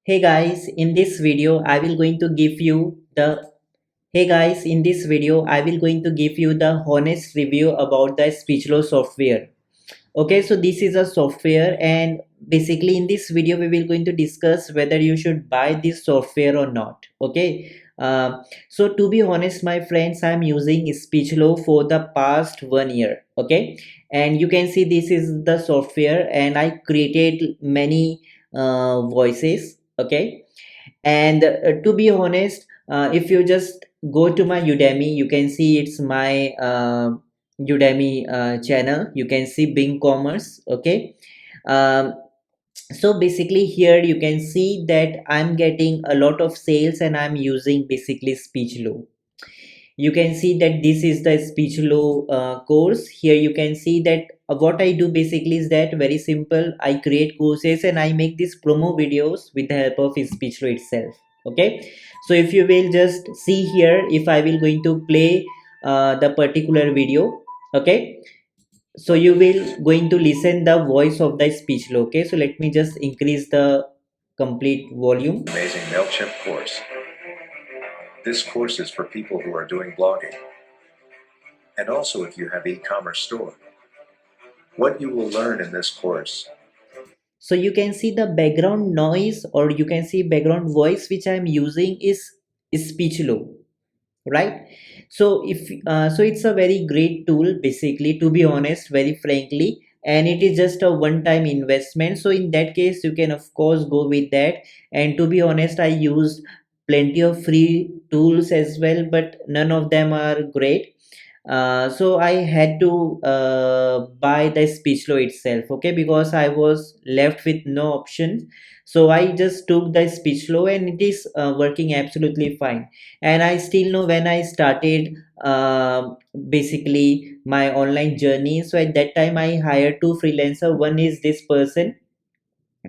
Hey guys, in this video I will going to give you the Hey guys, in this video I will going to give you the honest review about the Speechelo software. Okay, so this is a software, and basically in this video we will going to discuss whether you should buy this software or not. Okay, so to be honest my friends, I'm using Speechelo for the past 1 year. Okay, and you can see this is the software, and I created many voices. Okay, and to be honest, if you just go to my Udemy, you can see it's my Udemy channel. You can see Bing Commerce. Okay, um, so basically here you can see that I'm getting a lot of sales and I'm using basically Speechelo. You can see that this is the Speechelo course. Here you can see that what I do basically is that very simple. I create courses and I make these promo videos with the help of Speechelo itself. Okay, so if you will just see here, if I will going to play the particular video. Okay, so you will going to listen the voice of the Speechelo. Okay, so let me just increase the complete volume. Amazing MailChimp course. This course is for people who are doing blogging, and also if you have e-commerce store. What you will learn in this course. So you can see the background noise, or you can see background voice which I'm using is Speechelo, right? So if so it's a very great tool basically, to be honest, very frankly, and it is just a one time investment. So in that case you can of course go with that. And to be honest, I used plenty of free tools as well, but none of them are great. So I had to buy the Speechelo itself. Okay, because I was left with no option, so I just took the Speechelo, and it is working absolutely fine. And I still know when I started basically my online journey, so at that time I hired two freelancer. One is this person.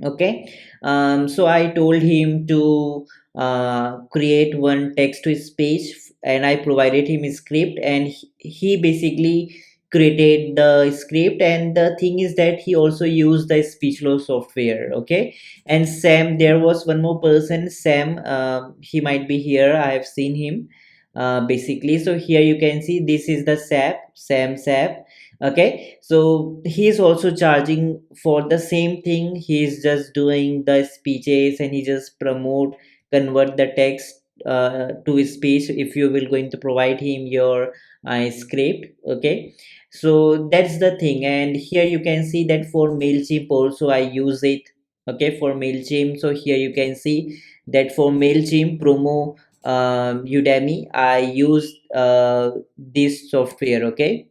Okay, so I told him to create one text to speech, and I provided him a script, and he basically created the script. And the thing is that he also used the Speechelo software. Okay, and Sam, there was one more person, Sam. He might be here, I have seen him basically. So here you can see this is the Sam. Okay, so he is also charging for the same thing. He is just doing the speeches, and he just convert the text to his speech if you will going to provide him your script. Okay, so that's the thing. And here you can see that for MailChimp also I use it. Okay, for MailChimp, so here you can see that for MailChimp promo Udemy, I use this software. Okay,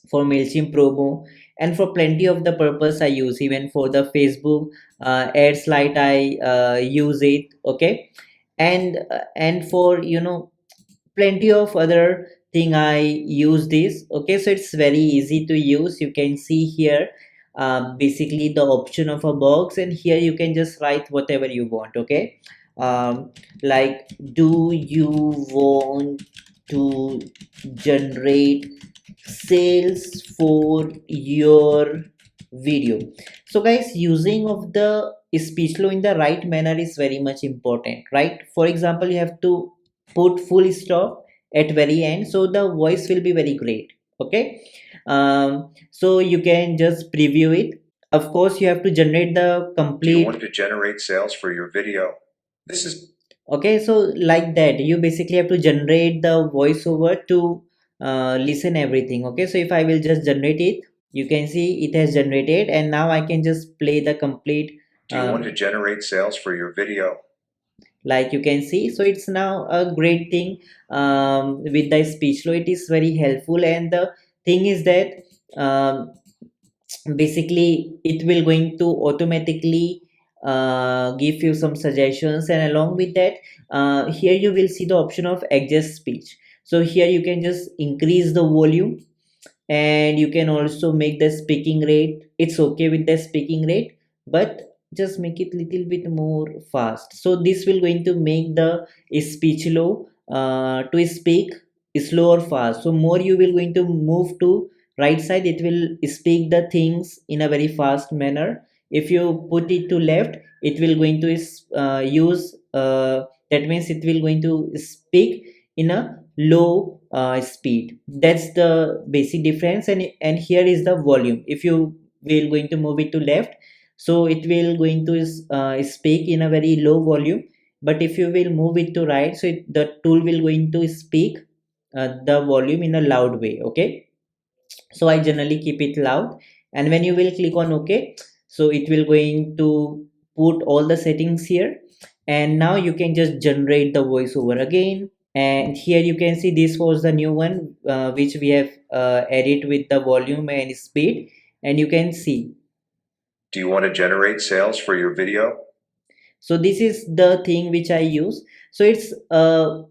for MailChimp promo, and for plenty of the purpose I use. Even for the Facebook ad slide I use it. Okay, and for plenty of other thing I use this. Okay, so it's very easy to use. You can see here basically the option of a box, and here you can just write whatever you want. Okay, like, do you want to generate sales for your video? So guys, using of the Speechelo in the right manner is very much important, right? For example, you have to put full stop at very end, so the voice will be very great. Okay, so you can just preview it. Of course, you have to generate the Do you complete. want to generate sales for your video? This is Okay, so like that, you basically have to generate the voiceover to listen everything. Okay, so if I will just generate it, you can see it has generated, and now I can just play the complete. Do you want to generate sales for your video? Like you can see, so it's now a great thing with the Speechelo. It is very helpful, and the thing is that um, basically it will going to automatically give you some suggestions. And along with that, here you will see the option of adjust speech. So here you can just increase the volume, and you can also make the speaking rate. It's okay with the speaking rate, but just make it little bit more fast. So this will going to make the speech low to speak slow or fast. So more you will going to move to right side, it will speak the things in a very fast manner. If you put it to left, it will going to use that means it will going to speak in a low speed. That's the basic difference. And here is the volume. If you will going to move it to left, so it will going to speak in a very low volume. But if you will move it to right, so the tool will going to speak the volume in a loud way. Okay, so I generally keep it loud. And when you will click on OK, so it will going to put all the settings here. And now you can just generate the voiceover again. And here you can see this was the new one which we have added with the volume and speed. And you can see, Do you want to generate sales for your video? so this is the thing which I use. So it's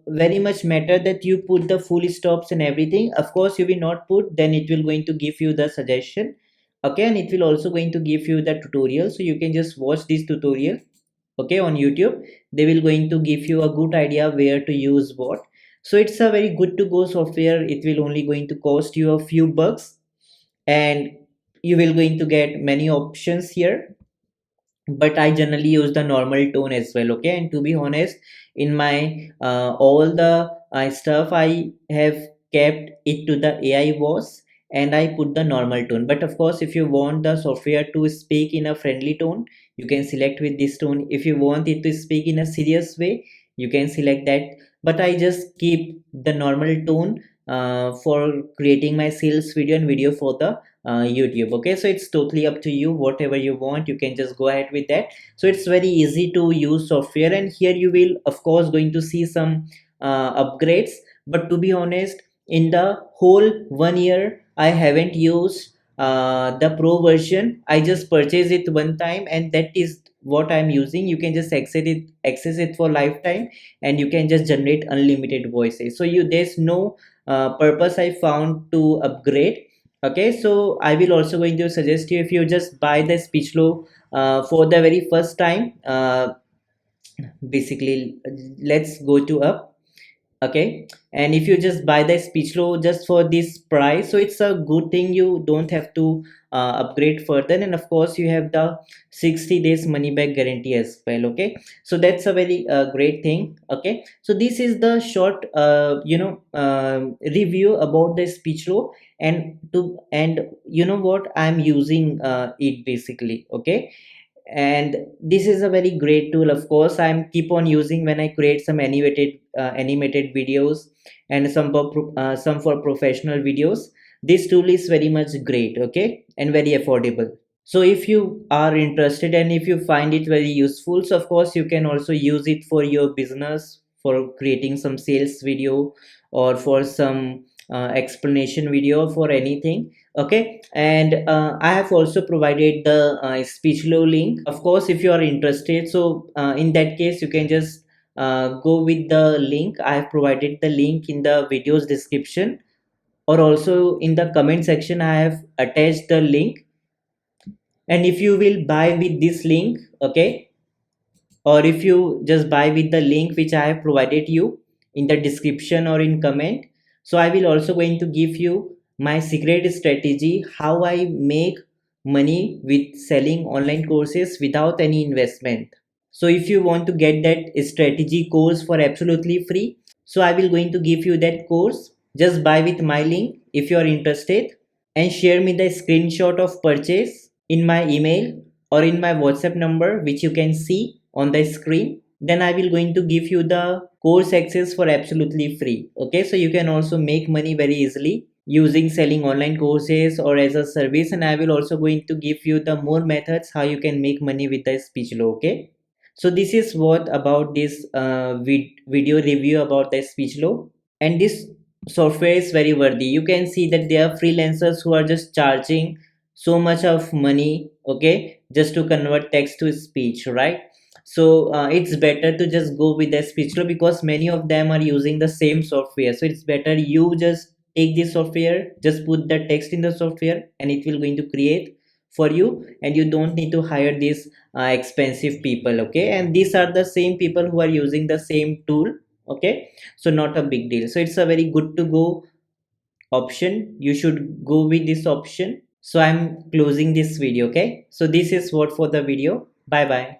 very much matter that you put the full stops and everything. Of course you will not put, then it will going to give you the suggestion. Okay, and it will also going to give you the tutorial, so you can just watch this tutorial. Okay, on YouTube they will going to give you a good idea where to use what. So it's a very good to go software. It will only going to cost you a few bucks, and you will going to get many options here. But I generally use the normal tone as well. Okay, and to be honest, in my all the stuff I have kept it to the AI voice, and I put the normal tone. But of course, if you want the software to speak in a friendly tone, you can select with this tone. If you want it to speak in a serious way, you can select that. But I just keep the normal tone for creating my sales video and video for the YouTube. Okay, so it's totally up to you. Whatever you want, you can just go ahead with that. So it's very easy to use software. And here you will of course going to see some upgrades. But to be honest, in the whole 1 year I haven't used the pro version. I just purchased it one time, and that is what I'm using. You can just access it for lifetime, and you can just generate unlimited voices. So you there's no purpose I found to upgrade. Okay, so I will also going to suggest you, if you just buy the Speechelo for the very first time, basically let's go to up. Okay, and if you just buy the Speechelo just for this price, so it's a good thing. You don't have to upgrade further. And of course you have the 60 days money back guarantee as well. Okay, so that's a very great thing. Okay, so this is the short review about the Speechelo. And you know what, I'm using it basically. Okay, and this is a very great tool. Of course I'm keep on using when I create some animated videos, and some for professional videos. This tool is very much great. Okay, and very affordable. So if you are interested and if you find it very useful, so of course you can also use it for your business, for creating some sales video, or for some explanation video, for anything. Okay, and I have also provided the Speechelo link. Of course if you are interested, so in that case you can just go with the link. I have provided the link in the video's description, or also in the comment section I have attached the link. And if you will buy with this link, okay, or if you just buy with the link which I have provided you in the description or in comment, so I will also going to give you my secret strategy, how I make money with selling online courses without any investment. So if you want to get that strategy course for absolutely free, so I will going to give you that course. Just buy with my link if you are interested, and share me the screenshot of purchase in my email or in my WhatsApp number, which you can see on the screen. Then I will going to give you the course access for absolutely free. Okay, so you can also make money very easily using selling online courses or as a service. And I will also going to give you the more methods how you can make money with the Speechelo. Okay, so this is what about this video review about the Speechelo. And this software is very worthy. You can see that there are freelancers who are just charging so much of money, okay, just to convert text to speech, right? So it's better to just go with the Speechlo, because many of them are using the same software. So it's better you just take this software, just put the text in the software, and it will going to create for you, and you don't need to hire these expensive people. Okay, and these are the same people who are using the same tool. Okay, so not a big deal. So it's a very good to go option. You should go with this option. So I'm closing this video. Okay, so this is what for the video. Bye bye.